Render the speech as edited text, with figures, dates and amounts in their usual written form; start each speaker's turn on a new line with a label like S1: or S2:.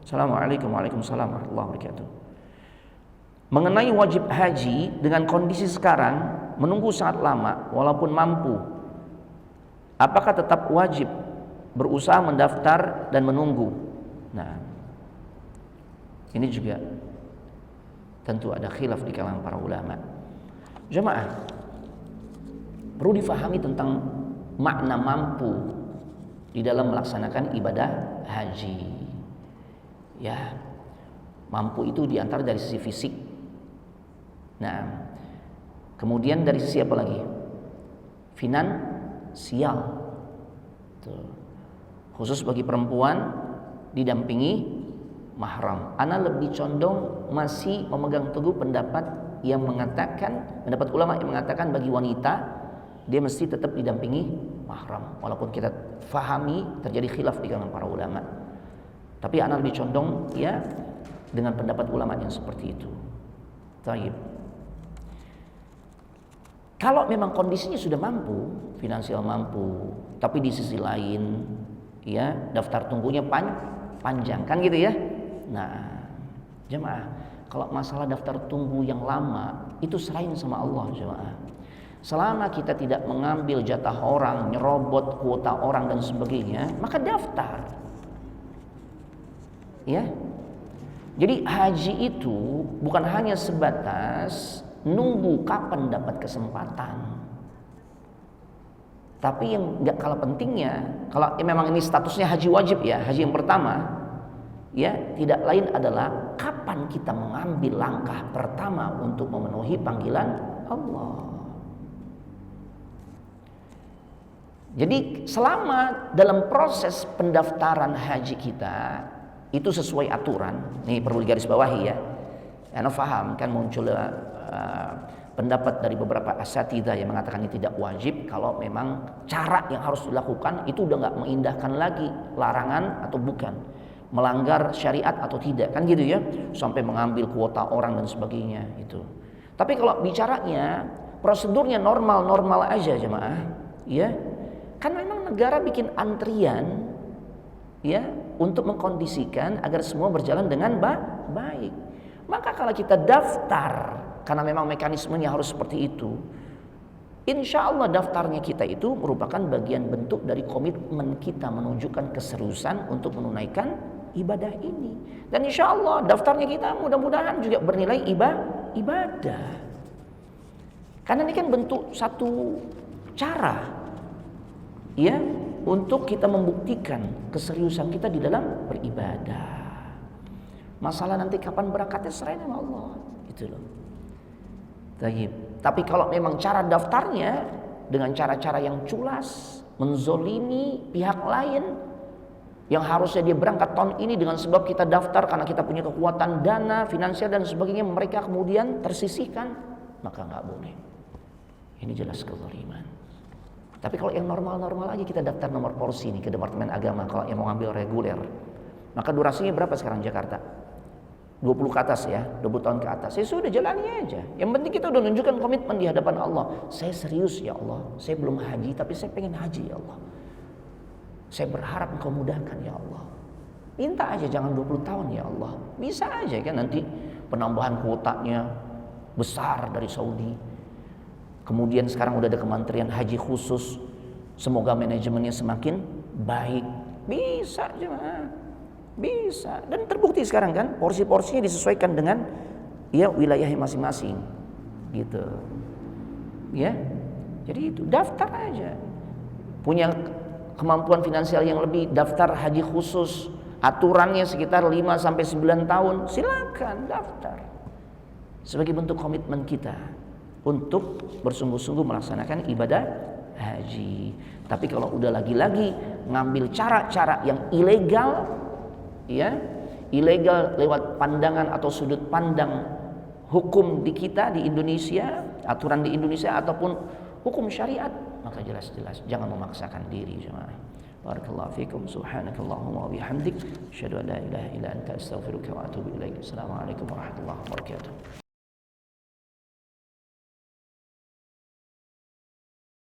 S1: Assalamualaikum warahmatullahi wabarakatuh. Mengenai wajib haji dengan kondisi sekarang menunggu sangat lama walaupun mampu, apakah tetap wajib berusaha mendaftar dan menunggu? Nah, ini juga tentu ada khilaf di kalangan para ulama. Jemaah, perlu difahami tentang makna mampu di dalam melaksanakan ibadah haji. Ya, mampu itu diantara dari sisi fisik. Nah, kemudian dari sisi apa lagi? Finansial. Tuh. Khusus bagi perempuan didampingi mahram. Ana lebih condong masih memegang teguh pendapat yang mengatakan, pendapat ulama yang mengatakan bagi wanita dia mesti tetap didampingi mahram. Walaupun kita fahami terjadi khilaf di kalangan para ulama. Tapi ana lebih condong ya dengan pendapat ulama yang seperti itu. Taib. Kalau memang kondisinya sudah mampu, finansial mampu, tapi di sisi lain ya daftar tunggunya panjang kan gitu ya. Nah, jemaah, kalau masalah daftar tunggu yang lama itu serahin sama Allah, jemaah. Selama kita tidak mengambil jatah orang, nyerobot kuota orang dan sebagainya, maka daftar. Ya. Jadi haji itu bukan hanya sebatas nunggu kapan dapat kesempatan. Tapi yang enggak kalah pentingnya, kalau memang ini statusnya haji wajib ya, haji yang pertama, ya tidak lain adalah kapan kita mengambil langkah pertama untuk memenuhi panggilan Allah. Jadi selama dalam proses pendaftaran haji kita itu sesuai aturan, ini perlu digarisbawahi ya. Anda paham kan muncul pendapat dari beberapa asatidzah yang mengatakan ini tidak wajib kalau memang cara yang harus dilakukan itu udah nggak mengindahkan lagi larangan atau bukan, melanggar syariat atau tidak kan gitu ya, sampai mengambil kuota orang dan sebagainya itu. Tapi kalau bicaranya prosedurnya normal aja jemaah, ya kan memang negara bikin antrian ya untuk mengkondisikan agar semua berjalan dengan baik. Maka kalau kita daftar karena memang mekanismenya harus seperti itu, insya Allah daftarnya kita itu merupakan bagian bentuk dari komitmen kita menunjukkan keseriusan untuk menunaikan ibadah ini. Dan insya Allah daftarnya kita mudah-mudahan juga bernilai ibadah. Karena ini kan bentuk satu cara ya untuk kita membuktikan keseriusan kita di dalam beribadah. Masalah nanti kapan berangkatnya serahin sama Allah, gitu loh. Tapi kalau memang cara daftarnya dengan cara-cara yang culas, menzolimi pihak lain yang harusnya dia berangkat tahun ini dengan sebab kita daftar karena kita punya kekuatan dana, finansial dan sebagainya, mereka kemudian tersisihkan, maka nggak boleh. Ini jelas kezaliman. Tapi kalau yang normal-normal aja kita daftar nomor porsi nih ke Departemen Agama kalau yang mau ngambil reguler, maka durasinya berapa sekarang Jakarta? 20 ke atas ya, 20 tahun ke atas. Ya sudah jalani aja. Yang penting kita udah menunjukkan komitmen di hadapan Allah. Saya serius ya Allah. Saya belum haji tapi saya pengen haji ya Allah. Saya berharap Engkau mudahkan ya Allah. Minta aja jangan 20 tahun ya Allah. Bisa aja kan nanti penambahan kuotanya besar dari Saudi. Kemudian sekarang udah ada Kementerian Haji khusus. Semoga manajemennya semakin baik. Bisa aja. Bisa, dan terbukti sekarang kan porsi-porsinya disesuaikan dengan ya wilayahnya masing-masing gitu ya. Jadi itu daftar aja, punya kemampuan finansial yang lebih, daftar haji khusus, aturannya sekitar 5-9 tahun, silakan daftar sebagai bentuk komitmen kita untuk bersungguh-sungguh melaksanakan ibadah haji. Tapi kalau udah lagi-lagi ngambil cara-cara yang ilegal ya, ilegal lewat pandangan atau sudut pandang hukum di kita di Indonesia, aturan di Indonesia ataupun hukum syariat, maka jelas-jelas jangan memaksakan diri jemaah. Barakallahu fikum, subhanakallahumma wa bihamdik, asyhadu an la ilaha illa anta astaghfiruka wa atubu ilaik. Assalamualaikum warahmatullahi wabarakatuh.